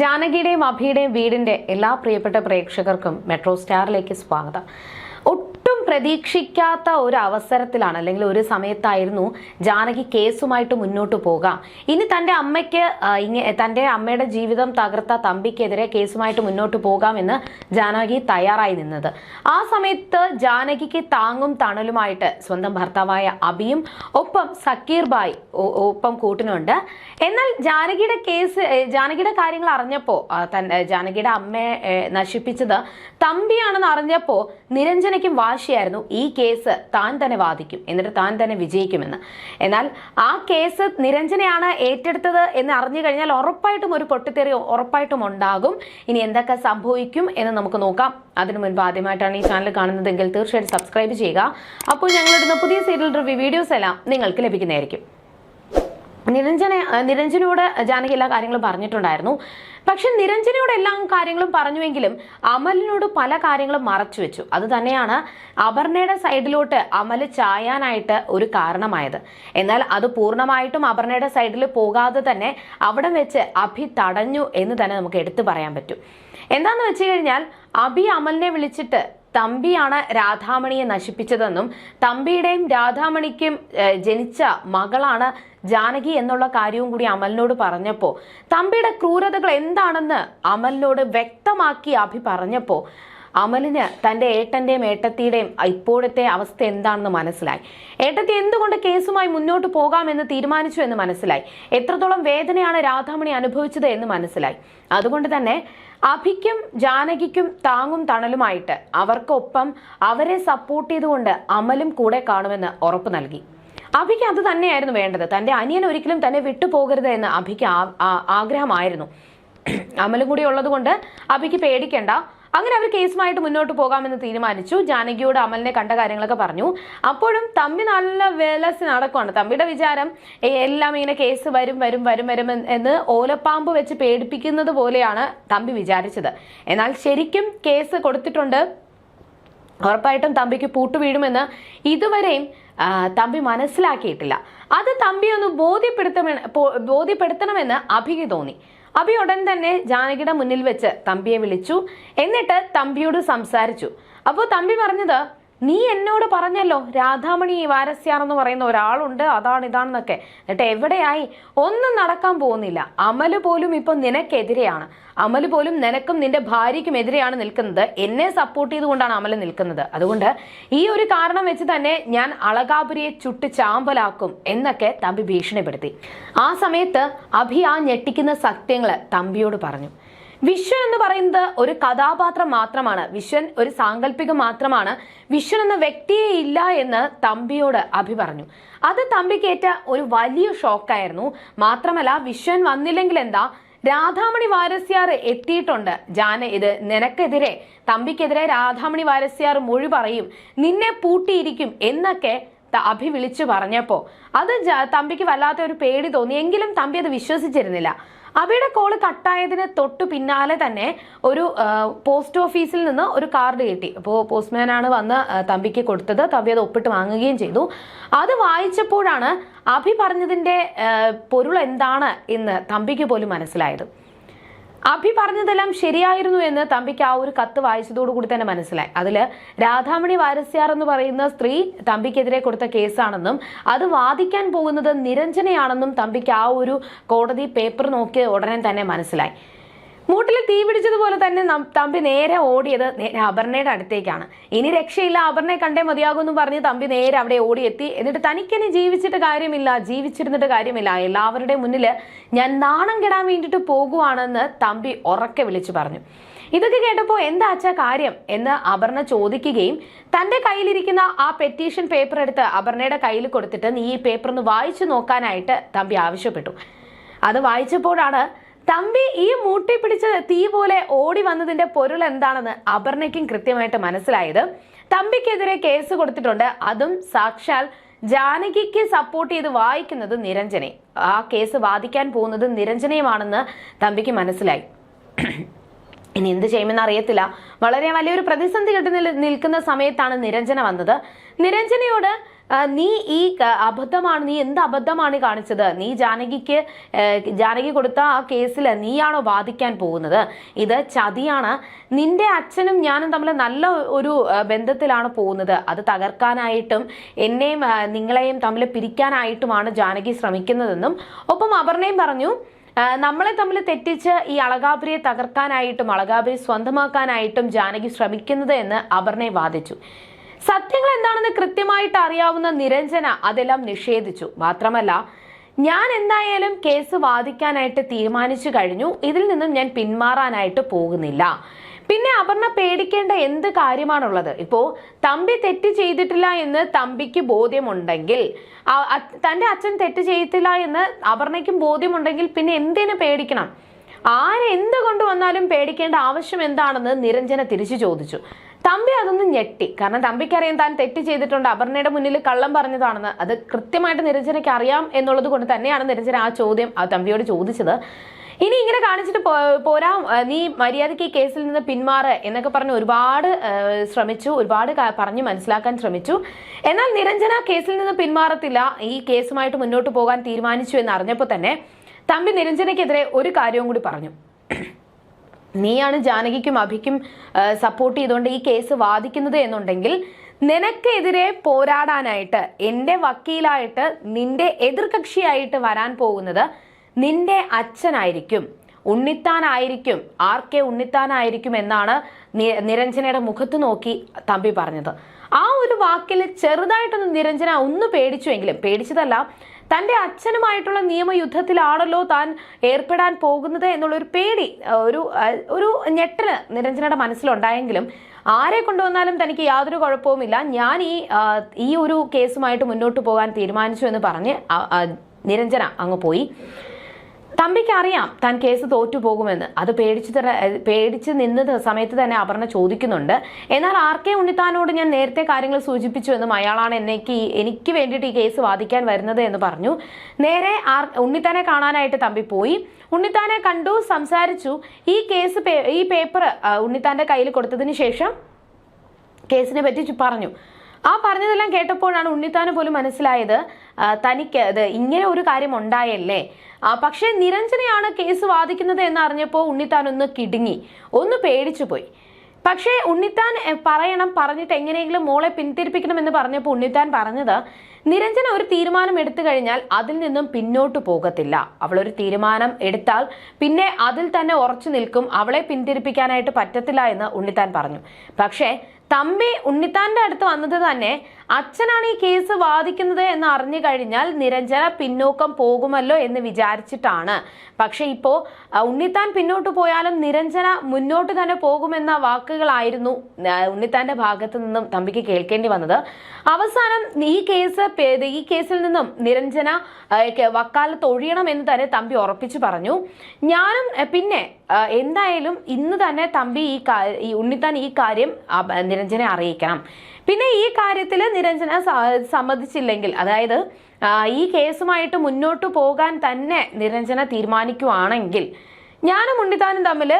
ജാനകിയുടെയും അഭിയുടെയും വീടിന്റെ എല്ലാ പ്രിയപ്പെട്ട പ്രേക്ഷകർക്കും മെട്രോ സ്റ്റാറിലേക്ക് സ്വാഗതം. ഒട്ടും പ്രതീക്ഷിക്കാത്ത ഒരു അവസരത്തിലാണ് അല്ലെങ്കിൽ ഒരു സമയത്തായിരുന്നു ജാനകി കേസുമായിട്ട് മുന്നോട്ട് പോകാം. ഇനി തന്റെ അമ്മയ്ക്ക് തന്റെ അമ്മയുടെ ജീവിതം തകർത്ത തമ്പിക്കെതിരെ കേസുമായിട്ട് മുന്നോട്ട് പോകാമെന്ന് ജാനകി തയ്യാറായി നിന്നത്. ആ സമയത്ത് ജാനകിക്ക് താങ്ങും തണലുമായിട്ട് സ്വന്തം ഭർത്താവായ അഭിയും ഒപ്പം സക്കീർ ബായ് ഒപ്പം കൂട്ടിനുണ്ട്. എന്നാൽ ജാനകിയുടെ കാര്യങ്ങൾ അറിഞ്ഞപ്പോ ജാനകിയുടെ അമ്മയെ നശിപ്പിച്ചത് തമ്പിയാണെന്ന് അറിഞ്ഞപ്പോ നിരഞ്ജനയ്ക്കും വാശിയായിരുന്നു ഈ കേസ് താൻ തന്നെ വാദിക്കും, എന്നിട്ട് താൻ തന്നെ വിജയിക്കുമെന്ന്. എന്നാൽ ആ കേസ് നിരഞ്ജനയാണ് ഏറ്റെടുത്തത് എന്ന് അറിഞ്ഞു കഴിഞ്ഞാൽ ഉറപ്പായിട്ടും ഒരു പൊട്ടിത്തെറി ഉറപ്പായിട്ടും ഉണ്ടാകും. ഇനി എന്തൊക്കെ സംഭവിക്കും എന്ന് നമുക്ക് നോക്കാം. അതിനു മുൻപ് ആദ്യമായിട്ടാണ് ഈ ചാനൽ കാണുന്നതെങ്കിൽ തീർച്ചയായിട്ടും സബ്സ്ക്രൈബ് ചെയ്യുക. അപ്പോൾ ഞങ്ങളിടുന്ന പുതിയ സീരിയൽ റിവ്യൂ വീഡിയോസ് എല്ലാം നിങ്ങൾക്ക് ലഭിക്കുന്നതായിരിക്കും. നിരഞ്ജനയോട് ജാനകി എല്ലാ കാര്യങ്ങളും പറഞ്ഞിട്ടുണ്ടായിരുന്നു. പക്ഷെ നിരഞ്ജനയോട് എല്ലാ കാര്യങ്ങളും പറഞ്ഞുവെങ്കിലും അമലിനോട് പല കാര്യങ്ങളും മറച്ചു വെച്ചു. അത് തന്നെയാണ് അപർണയുടെ സൈഡിലോട്ട് അമല് ചായാനായിട്ട് ഒരു കാരണമായത്. എന്നാൽ അത് പൂർണ്ണമായിട്ടും അപർണയുടെ സൈഡിൽ പോകാതെ തന്നെ അവിടെ വെച്ച് അഭി തടഞ്ഞു എന്ന് തന്നെ നമുക്ക് എടുത്തു പറയാൻ പറ്റും. എന്താന്ന് വെച്ച് കഴിഞ്ഞാൽ അഭി അമലിനെ വിളിച്ചിട്ട് തമ്പിയാണ് രാധാമണിയെ നശിപ്പിച്ചതെന്നും തമ്പിയുടെയും രാധാമണിക്കും ജനിച്ച മകളാണ് ജാനകി എന്നുള്ള കാര്യവും കൂടി അമലിനോട് പറഞ്ഞപ്പോൾ തമ്പിയുടെ ക്രൂരതകൾ എന്താണെന്ന് അമലിനോട് വ്യക്തമാക്കി അഭി പറഞ്ഞപ്പോൾ അമലിന് തന്റെ ഏട്ടന്റെയും ഏട്ടത്തിയുടെയും ഇപ്പോഴത്തെ അവസ്ഥ എന്താണെന്ന് മനസ്സിലായി. ഏട്ടത്തി എന്തുകൊണ്ട് കേസുമായി മുന്നോട്ട് പോകാമെന്ന് തീരുമാനിച്ചു എന്ന് മനസ്സിലായി. എത്രത്തോളം വേദനയാണ് രാധാമണി അനുഭവിച്ചത് എന്ന് മനസ്സിലായി. അതുകൊണ്ട് തന്നെ അഭിക്കും ജാനകിക്കും താങ്ങും തണലുമായിട്ട് അവർക്കൊപ്പം അവരെ സപ്പോർട്ട് ചെയ്തുകൊണ്ട് അമലും കൂടെ കാണുമെന്ന് ഉറപ്പ് നൽകി. അഭിക്ക് അത് തന്നെയായിരുന്നു വേണ്ടത്. തന്റെ അനിയൻ ഒരിക്കലും തന്നെ വിട്ടുപോകരുത് എന്ന് അഭിക്ക് ആഗ്രഹമായിരുന്നു. അമലും കൂടി ഉള്ളത് കൊണ്ട് അഭിക്ക് പേടിക്കേണ്ട. അങ്ങനെ അവർ കേസുമായിട്ട് മുന്നോട്ട് പോകാമെന്ന് തീരുമാനിച്ചു. ജാനകിയോട് അമലിനെ കണ്ട കാര്യങ്ങളൊക്കെ പറഞ്ഞു. അപ്പോഴും തമ്പി നല്ല വിലസി നടക്കുവാണ്. തമ്പിയുടെ വിചാരം എല്ലാം ഇങ്ങനെ കേസ് വരും എന്ന് ഓലപ്പാമ്പ് വെച്ച് പേടിപ്പിക്കുന്നത് പോലെയാണ് തമ്പി വിചാരിച്ചത്. എന്നാൽ ശരിക്കും കേസ് കൊടുത്തിട്ടുണ്ട്. ഉറപ്പായിട്ടും തമ്പിക്ക് പൂട്ടു വീഴുമെന്ന് ഇതുവരെയും തമ്പി മനസ്സിലാക്കിയിട്ടില്ല. അത് തമ്പി ഒന്ന് ബോധ്യപ്പെടുത്തണമെന്ന് അഭിക്ക് തോന്നി. അഭി ഉടൻ തന്നെ ജാനകിയുടെ മുന്നിൽ വെച്ച് തമ്പിയെ വിളിച്ചു. എന്നിട്ട് തമ്പിയോട് സംസാരിച്ചു. അപ്പോൾ തമ്പി പറഞ്ഞത്, നീ എന്നോട് പറഞ്ഞല്ലോ രാധാമണി വാരസ്യാർ എന്ന് പറയുന്ന ഒരാളുണ്ട്, അതാണ് ഇതാണെന്നൊക്കെ. എന്നിട്ട് എവിടെയായി? ഒന്നും നടക്കാൻ പോകുന്നില്ല. അമല് പോലും ഇപ്പൊ നിനക്കെതിരെയാണ്. അമല് പോലും നിനക്കും നിന്റെ ഭാര്യയ്ക്കും എതിരെയാണ് നിൽക്കുന്നത്. എന്നെ സപ്പോർട്ട് ചെയ്തുകൊണ്ടാണ് അമല് നിൽക്കുന്നത്. അതുകൊണ്ട് ഈ ഒരു കാരണം വെച്ച് തന്നെ ഞാൻ അളകാപുരിയെ ചുട്ട് ചാമ്പലാക്കും എന്നൊക്കെ തമ്പി ഭീഷണിപ്പെടുത്തി. ആ സമയത്ത് അഭി ആ ഞെട്ടിക്കുന്ന സത്യങ്ങള് തമ്പിയോട് പറഞ്ഞു. വിശ്വൻ എന്ന് പറയുന്നത് ഒരു കഥാപാത്രം മാത്രമാണ്. വിശ്വൻ ഒരു സാങ്കല്പികം മാത്രമാണ്. വിശ്വൻ എന്ന വ്യക്തിയെ ഇല്ല എന്ന് തമ്പിയോട് അഭി പറഞ്ഞു. അത് തമ്പിക്കേറ്റ ഒരു വലിയ ഷോക്കായിരുന്നു. മാത്രമല്ല വിശ്വൻ വന്നില്ലെങ്കിൽ എന്താ, രാധാമണി വാരസ്യാർ എത്തിയിട്ടുണ്ട്. ഇത് നിനക്കെതിരെ, തമ്പിക്കെതിരെ രാധാമണി വാരസ്യാർ മൊഴി പറയും, നിന്നെ പൂട്ടിയിരിക്കും എന്നൊക്കെ അഭി വിളിച്ചു പറഞ്ഞപ്പോ അത് തമ്പിക്ക് വല്ലാത്ത ഒരു പേടി തോന്നി. എങ്കിലും തമ്പി അത് വിശ്വസിച്ചിരുന്നില്ല. അഭിയുടെ കോള് കട്ടായതിന് തൊട്ടു പിന്നാലെ തന്നെ ഒരു പോസ്റ്റ് ഓഫീസിൽ നിന്ന് ഒരു കാർഡ് കിട്ടി. അപ്പോൾ പോസ്റ്റ്മാനാണ് വന്ന് തമ്പിക്ക് കൊടുത്തത്. തമ്പി അത് ഒപ്പിട്ട് വാങ്ങുകയും ചെയ്തു. അത് വായിച്ചപ്പോഴാണ് അഭി പറഞ്ഞതിന്റെ പൊരുൾ എന്താണ് എന്ന് തമ്പിക്ക് പോലും മനസ്സിലായത്. അഭി പറഞ്ഞതെല്ലാം ശരിയായിരുന്നു എന്ന് തമ്പിക്ക് ആ ഒരു കത്ത് വായിച്ചതോടുകൂടി തന്നെ മനസ്സിലായി. അതില് രാധാമണി വാരസ്യാർ എന്ന് പറയുന്ന സ്ത്രീ തമ്പിക്കെതിരെ കൊടുത്ത കേസാണെന്നും അത് വാദിക്കാൻ പോകുന്നത് നിരഞ്ജനയാണെന്നും തമ്പിക്ക് ആ ഒരു കോടതി പേപ്പർ നോക്കിയ ഉടനെ തന്നെ മനസ്സിലായി. മൂട്ടിൽ തീ പിടിച്ചതുപോലെ തന്നെ തമ്പി നേരെ ഓടിയത് അപർണയുടെ അടുത്തേക്കാണ്. ഇനി രക്ഷയില്ല, അപർണയെ കണ്ടേ മതിയാകുമെന്ന് പറഞ്ഞ് തമ്പി നേരെ അവിടെ ഓടിയെത്തി. എന്നിട്ട് തനിക്കിനി ജീവിച്ചിരുന്നിട്ട് കാര്യമില്ല, എല്ലാവരുടെയും മുന്നിൽ ഞാൻ നാണം കെടാൻ വേണ്ടിയിട്ട് പോകുവാണെന്ന് തമ്പി ഉറക്കെ വിളിച്ചു പറഞ്ഞു. ഇതൊക്കെ കേട്ടപ്പോൾ എന്താ അച്ഛാ കാര്യം എന്ന് അപർണ ചോദിക്കുകയും തന്റെ കയ്യിലിരിക്കുന്ന ആ പെറ്റീഷൻ പേപ്പർ എടുത്ത് അപർണയുടെ കയ്യിൽ കൊടുത്തിട്ട് നീ ഈ പേപ്പർ ഒന്ന് വായിച്ചു നോക്കാനായിട്ട് തമ്പി ആവശ്യപ്പെട്ടു. അത് വായിച്ചപ്പോഴാണ് തമ്പി ഈ മൂട്ടി പിടിച്ച തീ പോലെ ഓടി വന്നതിന്റെ പൊരുൾ എന്താണെന്ന് അപർണയ്ക്കും കൃത്യമായിട്ട് മനസ്സിലായത്. തമ്പിക്കെതിരെ കേസ് കൊടുത്തിട്ടുണ്ട്. അതും സാക്ഷാൽ ജാനകിക്ക് സപ്പോർട്ട് ചെയ്ത് വായിക്കുന്നത് നിരഞ്ജനെ, ആ കേസ് വാദിക്കാൻ പോകുന്നത് നിരഞ്ജനയുമാണെന്ന് തമ്പിക്ക് മനസ്സിലായി. ഇനി എന്ത് ചെയ്യുമെന്ന് അറിയത്തില്ല. വളരെ വലിയൊരു പ്രതിസന്ധി നിൽക്കുന്ന സമയത്താണ് നിരഞ്ജന വന്നത്. നിരഞ്ജനയോട് നീ ഈ അബദ്ധമാണ്, നീ എന്ത് അബദ്ധമാണ് കാണിച്ചത്? നീ ജാനകി കൊടുത്ത ആ കേസിൽ നീയാണോ വാദിക്കാൻ പോകുന്നത്? ഇത് ചതിയാണ്. നിന്റെ അച്ഛനും ഞാനും തമ്മിൽ നല്ല ഒരു ബന്ധത്തിലാണ് പോകുന്നത്. അത് തകർക്കാനായിട്ടും എന്നെയും നിങ്ങളെയും തമ്മിൽ പിരിക്കാനായിട്ടുമാണ് ജാനകി ശ്രമിക്കുന്നതെന്നും ഒപ്പം അപർണയും പറഞ്ഞു, നമ്മളെ തമ്മിൽ തെറ്റിച്ച് ഈ അളകാപുരിയെ തകർക്കാനായിട്ടും അളകാപുരി സ്വന്തമാക്കാനായിട്ടും ജാനകി ശ്രമിക്കുന്നത് എന്ന് അപർണയെ വാദിച്ചു. സത്യങ്ങൾ എന്താണെന്ന് കൃത്യമായിട്ട് അറിയാവുന്ന നിരഞ്ജന അതെല്ലാം നിഷേധിച്ചു. മാത്രമല്ല, ഞാൻ എന്തായാലും കേസ് വാദിക്കാനായിട്ട് തീരുമാനിച്ചു കഴിഞ്ഞു, ഇതിൽ നിന്നും ഞാൻ പിന്മാറാനായിട്ട് പോകുന്നില്ല. പിന്നെ അപർണ പേടിക്കേണ്ട എന്ത് കാര്യമാണുള്ളത്? ഇപ്പോ തമ്പി തെറ്റ് ചെയ്തിട്ടില്ല എന്ന് തമ്പിക്ക് ബോധ്യമുണ്ടെങ്കിൽ, തന്റെ അച്ഛൻ തെറ്റ് ചെയ്തിട്ടില്ല എന്ന് അപർണയ്ക്കും ബോധ്യമുണ്ടെങ്കിൽ പിന്നെ എന്തിനു പേടിക്കണം? ആരെന്ത് കൊണ്ടുവന്നാലും പേടിക്കേണ്ട ആവശ്യം എന്താണെന്ന് നിരഞ്ജന തിരിച്ചു ചോദിച്ചു. തമ്പി അതൊന്നും ഞെട്ടി. കാരണം തമ്പിക്കറിയാം താൻ തെറ്റ് ചെയ്തിട്ടുണ്ട്, അപർണയുടെ മുന്നിൽ കള്ളം പറഞ്ഞതാണെന്ന്. അത് കൃത്യമായിട്ട് നിരഞ്ജനയ്ക്ക് അറിയാം എന്നുള്ളത് കൊണ്ട് തന്നെയാണ് നിരഞ്ജന ആ ചോദ്യം തമ്പിയോട് ചോദിച്ചത്. ഇനി ഇങ്ങനെ കാണിച്ചിട്ട് പോരാ, നീ മര്യാദയ്ക്ക് ഈ കേസിൽ നിന്ന് പിന്മാറ് എന്നൊക്കെ പറഞ്ഞ് ഒരുപാട് ശ്രമിച്ചു, ഒരുപാട് പറഞ്ഞ് മനസ്സിലാക്കാൻ ശ്രമിച്ചു. എന്നാൽ നിരഞ്ജന കേസിൽ നിന്ന് പിന്മാറത്തില്ല, ഈ കേസുമായിട്ട് മുന്നോട്ട് പോകാൻ തീരുമാനിച്ചു എന്ന് അറിഞ്ഞപ്പോൾ തന്നെ തമ്പി നിരഞ്ജനയ്ക്കെതിരെ ഒരു കാര്യവും കൂടി പറഞ്ഞു. നീയാണ് ജാനകിക്കും അഭിക്കും സപ്പോർട്ട് ചെയ്തുകൊണ്ട് ഈ കേസ് വാദിക്കുന്നത് എന്നുണ്ടെങ്കിൽ നിനക്കെതിരെ പോരാടാനായിട്ട് എൻ്റെ വക്കീലായിട്ട് നിന്റെ എതിർകക്ഷിയായിട്ട് വരാൻ പോകുന്നത് നിന്റെ അച്ഛനായിരിക്കും, ഉണ്ണിത്താനായിരിക്കും, RK ഉണ്ണിത്താനായിരിക്കും എന്നാണ് നിരഞ്ജനയുടെ മുഖത്ത് നോക്കി തമ്പി പറഞ്ഞത്. ആ ഒരു വാക്കിൽ ചെറുതായിട്ടൊന്ന് നിരഞ്ജന ഒന്ന് പേടിച്ചുവെങ്കിലും, പേടിച്ചതല്ല, തൻ്റെ അച്ഛനുമായിട്ടുള്ള നിയമയുദ്ധത്തിലാണല്ലോ താൻ ഏർപ്പെടാൻ പോകുന്നത് എന്നുള്ളൊരു പേടി, ഒരു ഞെട്ടല് നിരഞ്ജനയുടെ മനസ്സിലുണ്ടായെങ്കിലും ആരെ കൊണ്ടുവന്നാലും തനിക്ക് യാതൊരു കുഴപ്പവുമില്ല, ഞാൻ ഈ ഒരു കേസുമായിട്ട് മുന്നോട്ട് പോകാൻ തീരുമാനിച്ചു എന്ന് പറഞ്ഞ് നിരഞ്ജന അങ്ങ് പോയി. തമ്പിക്ക് അറിയാം താൻ കേസ് തോറ്റുപോകുമെന്ന്. അത് പേടിച്ച് നിന്ന സമയത്ത് തന്നെ അപർണ ചോദിക്കുന്നുണ്ട്, എന്നാൽ RK ഉണ്ണിത്താനോട് ഞാൻ നേരത്തെ കാര്യങ്ങൾ സൂചിപ്പിച്ചു എന്നും അയാളാണ് എനിക്ക് വേണ്ടിയിട്ട് ഈ കേസ് വാദിക്കാൻ വരുന്നത് എന്ന് പറഞ്ഞു. നേരെ ഉണ്ണിത്താനെ കാണാനായിട്ട് തമ്പി പോയി. ഉണ്ണിത്താനെ കണ്ടു, സംസാരിച്ചു. ഈ പേപ്പർ ഉണ്ണിത്താന്റെ കയ്യിൽ കൊടുത്തതിന് ശേഷം കേസിനെ പറ്റി പറഞ്ഞു. ആ പറഞ്ഞതെല്ലാം കേട്ടപ്പോഴാണ് ഉണ്ണിത്താന് പോലും മനസ്സിലായത് തനിക്ക് ഇങ്ങനെ ഒരു കാര്യം ഉണ്ടായല്ലേ. പക്ഷേ നിരഞ്ജനയാണ് കേസ് വാദിക്കുന്നത് എന്ന് അറിഞ്ഞപ്പോൾ ഉണ്ണിത്താൻ ഒന്ന് കിടുങ്ങി, ഒന്ന് പേടിച്ചു പോയി. പക്ഷേ ഉണ്ണിത്താൻ പറഞ്ഞിട്ട് എങ്ങനെയെങ്കിലും മോളെ പിന്തിരിപ്പിക്കണം എന്ന് പറഞ്ഞപ്പോൾ ഉണ്ണിത്താൻ പറഞ്ഞത്, നിരഞ്ജന ഒരു തീരുമാനം എടുത്തു കഴിഞ്ഞാൽ അതിൽ നിന്നും പിന്നോട്ട് പോകത്തില്ല. അവളൊരു തീരുമാനം എടുത്താൽ പിന്നെ അതിൽ തന്നെ ഉറച്ചു നിൽക്കും, അവളെ പിന്തിരിപ്പിക്കാനായിട്ട് പറ്റത്തില്ല എന്ന് ഉണ്ണിത്താൻ പറഞ്ഞു. പക്ഷേ തമ്പി ഉണ്ണിത്താന്റെ അടുത്ത് വന്നത് തന്നെ അച്ഛനാണ് ഈ കേസ് വാദിക്കുന്നത് എന്ന് അറിഞ്ഞു കഴിഞ്ഞാൽ നിരഞ്ജന പിന്നോക്കം പോകുമല്ലോ എന്ന് വിചാരിച്ചിട്ടാണ്. പക്ഷെ ഇപ്പോ ഉണ്ണിത്താൻ പിന്നോട്ട് പോയാലും നിരഞ്ജന മുന്നോട്ട് തന്നെ പോകുമെന്ന വാക്കുകളായിരുന്നു ഉണ്ണിത്താന്റെ ഭാഗത്ത് നിന്നും തമ്പിക്ക് കേൾക്കേണ്ടി വന്നത്. അവസാനം ഈ കേസിൽ നിന്നും നിരഞ്ജന വക്കാലത്ത് ഒഴിയണം എന്ന് തന്നെ തമ്പി ഉറപ്പിച്ചു പറഞ്ഞു. ഞാനും പിന്നെ എന്തായാലും ഇന്ന് തന്നെ തമ്പി ഈ ഉണ്ണിത്താൻ ഈ കാര്യം നിരഞ്ജനെ അറിയിക്കണം. പിന്നെ ഈ കാര്യത്തിൽ നിരഞ്ജന സമ്മതിച്ചില്ലെങ്കിൽ, അതായത് ഈ കേസുമായിട്ട് മുന്നോട്ട് പോകാൻ തന്നെ നിരഞ്ജന തീരുമാനിക്കുവാണെങ്കിൽ ഞാനും ഉണ്ണിത്താനും തമ്മിൽ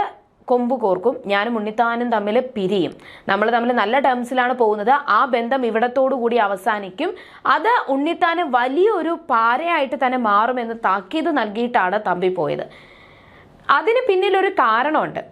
കൊമ്പ് കോർക്കും, ഞാനും ഉണ്ണിത്താനും തമ്മിൽ പിരിയും, നമ്മൾ തമ്മിൽ നല്ല ടേംസിലാണ് പോകുന്നത്, ആ ബന്ധം ഇവിടത്തോടു കൂടി അവസാനിക്കും, അത് ഉണ്ണിത്താന് വലിയൊരു പാരയായിട്ട് തന്നെ മാറുമെന്ന് താക്കീത് നൽകിയിട്ടാണ് തമ്പി പോയത്. അതിന് പിന്നിലൊരു കാരണമുണ്ട്.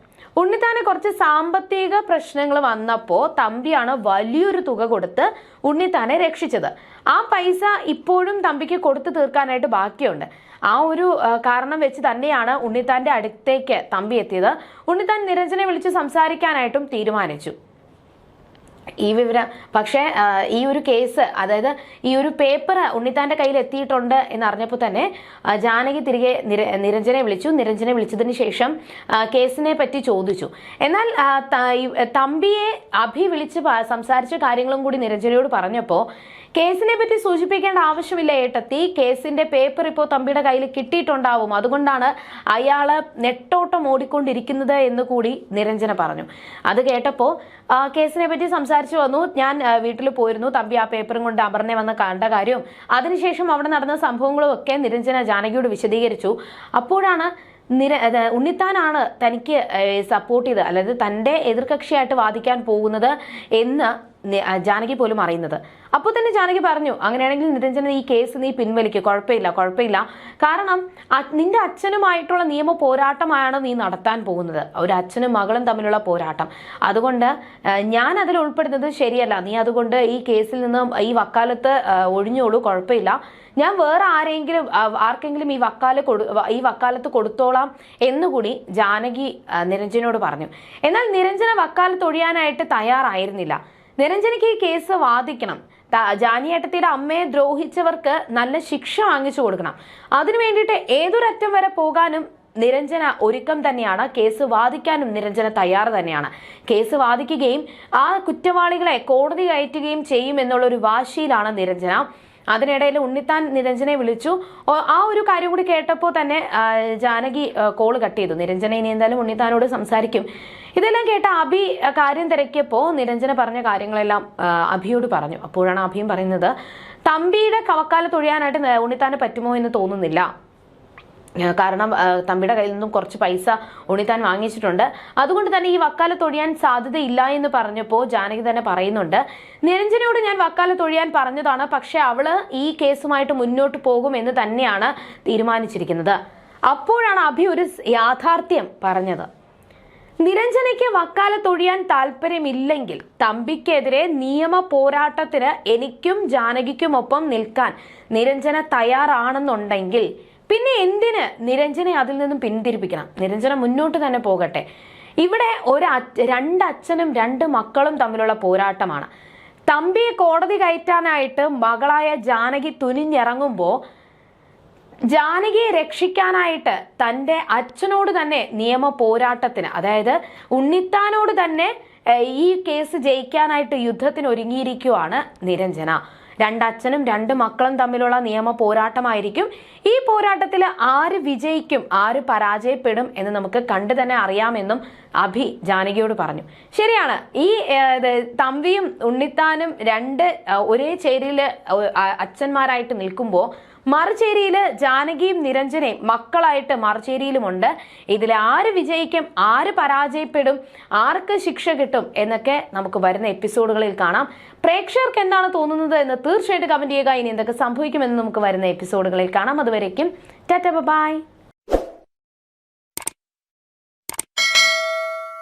ഉണ്ണിത്താന് കുറച്ച് സാമ്പത്തിക പ്രശ്നങ്ങൾ വന്നപ്പോൾ തമ്പിയാണ് വലിയൊരു തുക കൊടുത്ത് ഉണ്ണിത്താനെ രക്ഷിച്ചത്. ആ പൈസ ഇപ്പോഴും തമ്പിക്ക് കൊടുത്തു തീർക്കാനായിട്ട് ബാക്കിയുണ്ട്. ആ ഒരു കാരണം വെച്ച് തന്നെയാണ് ഉണ്ണിത്താന്റെ അടുത്തേക്ക് തമ്പി എത്തിയത്. ഉണ്ണിത്താൻ നിരഞ്ജനെ വിളിച്ച് സംസാരിക്കാനായിട്ടും തീരുമാനിച്ചു. ഈ വിവരം പക്ഷേ ഈ ഒരു കേസ്, അതായത് ഈ ഒരു പേപ്പർ ഉണ്ണിത്താന്റെ കയ്യിൽ എത്തിയിട്ടുണ്ട് എന്നറിഞ്ഞപ്പോൾ തന്നെ ജാനകി തിരികെ നിരഞ്ജനെ വിളിച്ചു. നിരഞ്ജനെ വിളിച്ചതിന് ശേഷം കേസിനെ പറ്റി ചോദിച്ചു. എന്നാൽ തമ്പിയെ അഭി വിളിച്ച് സംസാരിച്ച കാര്യങ്ങളും കൂടി നിരഞ്ജനയോട് പറഞ്ഞപ്പോൾ കേസിനെ പറ്റി സൂചിപ്പിക്കേണ്ട ആവശ്യമില്ല ഏട്ടത്തി, കേസിന്റെ പേപ്പർ ഇപ്പോൾ തമ്പിയുടെ കയ്യിൽ കിട്ടിയിട്ടുണ്ടാവും, അതുകൊണ്ടാണ് അയാള് നെട്ടോട്ടം ഓടിക്കൊണ്ടിരിക്കുന്നത് എന്ന് കൂടി നിരഞ്ജന പറഞ്ഞു. അത് കേട്ടപ്പോൾ കേസിനെ പറ്റി സംസാരിച്ചു വന്നു. ഞാൻ വീട്ടിൽ പോയിരുന്നു, തമ്പി ആ പേപ്പറും കൊണ്ട് അപർണയെ വന്ന് കണ്ട കാര്യവും അതിനുശേഷം അവിടെ നടന്ന സംഭവങ്ങളും ഒക്കെ നിരഞ്ജന ജാനകിയോട് വിശദീകരിച്ചു. അപ്പോഴാണ് ഉണ്ണിത്താനാണ് തനിക്ക് സപ്പോർട്ട് ചെയ്ത്, അതായത് തൻ്റെ എതിർകക്ഷിയായിട്ട് വാദിക്കാൻ പോകുന്നത് എന്ന് ജാനകി പോലും അറിയുന്നത്. അപ്പോൾ തന്നെ ജാനകി പറഞ്ഞു, അങ്ങനെയാണെങ്കിൽ നിരഞ്ജന ഈ കേസ് നീ പിൻവലിക്കുക, കുഴപ്പമില്ല, കാരണം നിന്റെ അച്ഛനുമായിട്ടുള്ള നിയമ പോരാട്ടമാണ് നീ നടത്താൻ പോകുന്നത്, ഒരു അച്ഛനും മകളും തമ്മിലുള്ള പോരാട്ടം. അതുകൊണ്ട് ഞാൻ അതിൽ ഉൾപ്പെടുന്നത് ശരിയല്ല, നീ അതുകൊണ്ട് ഈ കേസിൽ നിന്നും ഈ വക്കാലത്ത് ഒഴിഞ്ഞോളൂ, കുഴപ്പമില്ല, ഞാൻ വേറെ ആർക്കെങ്കിലും ഈ വക്കാലത്ത് കൊടുത്തോളാം എന്നുകൂടി ജാനകി നിരഞ്ജനോട് പറഞ്ഞു. എന്നാൽ നിരഞ്ജന വക്കാലത്ത് ഒഴിയാനായിട്ട് തയ്യാറായിരുന്നില്ല. നിരഞ്ജനയ്ക്ക് ഈ കേസ് വാദിക്കണം, ജാനിയേട്ടത്തിയുടെ അമ്മയെ ദ്രോഹിച്ചവർക്ക് നല്ല ശിക്ഷ വാങ്ങിച്ചു കൊടുക്കണം. അതിനു വേണ്ടിയിട്ട് ഏതൊരറ്റം വരെ പോകാനും നിരഞ്ജന ഒരുക്കം തന്നെയാണ്. കേസ് വാദിക്കാനും നിരഞ്ജന തയ്യാറ് തന്നെയാണ്. കേസ് വാദിക്കുകയും ആ കുറ്റവാളികളെ കോടതി കയറ്റുകയും ചെയ്യും എന്നുള്ളൊരു വാശിയിലാണ് നിരഞ്ജന. അതിനിടയിൽ ഉണ്ണിത്താൻ നിരഞ്ജനെ വിളിച്ചു. ആ ഒരു കാര്യം കൂടി കേട്ടപ്പോൾ തന്നെ ജാനകി കോള് കട്ട് ചെയ്തു. നിരഞ്ജന ഇനി എന്തായാലും ഉണ്ണിത്താനോട് സംസാരിക്കും. ഇതെല്ലാം കേട്ട അഭി കാര്യം തിരക്കിയപ്പോൾ നിരഞ്ജന പറഞ്ഞ കാര്യങ്ങളെല്ലാം അഭിയോട് പറഞ്ഞു. അപ്പോഴാണ് അഭിയും പറയുന്നത്, തമ്പിയുടെ വക്കാലത്ത് ഒഴിയാനായിട്ട് ഉണ്ണിത്താന് പറ്റുമോ എന്ന് തോന്നുന്നില്ല, കാരണം തമ്പിയുടെ കയ്യിൽ നിന്നും കുറച്ച് പൈസ ഉണ്ണിത്താൻ വാങ്ങിച്ചിട്ടുണ്ട്, അതുകൊണ്ട് തന്നെ ഈ വക്കാലത്ത് ഒഴിയാൻ സാധ്യതയില്ല എന്ന് പറഞ്ഞപ്പോൾ ജാനകി തന്നെ പറയുന്നുണ്ട്, നിരഞ്ജനയോട് ഞാൻ വക്കാലത്ത് ഒഴിയാൻ പറഞ്ഞതാണ്, പക്ഷെ അവള് ഈ കേസുമായിട്ട് മുന്നോട്ട് പോകും എന്ന് തന്നെയാണ് തീരുമാനിച്ചിരിക്കുന്നത്. അപ്പോഴാണ് അഭി ഒരു യാഥാർത്ഥ്യം പറഞ്ഞത്. നിരഞ്ജനയ്ക്ക് വക്കാലത്തൊഴിയാൻ താല്പര്യമില്ലെങ്കിൽ തമ്പിക്കെതിരെ നിയമ പോരാട്ടത്തിന് എനിക്കും ജാനകിക്കുമൊപ്പം നിൽക്കാൻ നിരഞ്ജന തയ്യാറാണെന്നുണ്ടെങ്കിൽ പിന്നെ എന്തിന് നിരഞ്ജനെ അതിൽ നിന്നും പിന്തിരിപ്പിക്കണം? നിരഞ്ജന മുന്നോട്ട് തന്നെ പോകട്ടെ. ഇവിടെ രണ്ടച്ഛനും 2 മക്കളും തമ്മിലുള്ള പോരാട്ടമാണ്. തമ്പിയെ കോടതി കയറ്റാനായിട്ട് മകളായ ജാനകി തുനിഞ്ഞിറങ്ങുമ്പോൾ ജാനകിയെ രക്ഷിക്കാനായിട്ട് തൻ്റെ അച്ഛനോട് തന്നെ നിയമ പോരാട്ടത്തിന്, അതായത് ഉണ്ണിത്താനോട് തന്നെ ഈ കേസ് ജയിക്കാനായിട്ട് യുദ്ധത്തിന് ഒരുങ്ങിയിരിക്കുവാണ് നിരഞ്ജന. 2 അച്ഛനും 2 മക്കളും തമ്മിലുള്ള നിയമ പോരാട്ടമായിരിക്കും. ഈ പോരാട്ടത്തിൽ ആര് വിജയിക്കും ആര് പരാജയപ്പെടും എന്ന് നമുക്ക് കണ്ടു തന്നെ അറിയാമെന്നും അഭി ജാനകിയോട് പറഞ്ഞു. ശരിയാണ്, ഈ തമ്പിയും ഉണ്ണിത്താനും ഒരേ ചേരിയില് അച്ഛന്മാരായിട്ട് നിൽക്കുമ്പോൾ മറുചേരിയില് ജാനകിയും നിരഞ്ജനയും മക്കളായിട്ട് മറുചേരിയിലുമുണ്ട്. ഇതിൽ ആര് വിജയിക്കും ആര് പരാജയപ്പെടും ആർക്ക് ശിക്ഷ കിട്ടും എന്നൊക്കെ നമുക്ക് വരുന്ന എപ്പിസോഡുകളിൽ കാണാം. പ്രേക്ഷകർക്ക് എന്താണ് തോന്നുന്നത് എന്ന് തീർച്ചയായിട്ടും കമന്റ് ചെയ്യുക. ഇനി എന്തൊക്കെ സംഭവിക്കുമെന്ന് നമുക്ക് വരുന്ന എപ്പിസോഡുകളിൽ കാണാം. അതുവരേക്കും ടാറ്റ ബൈ.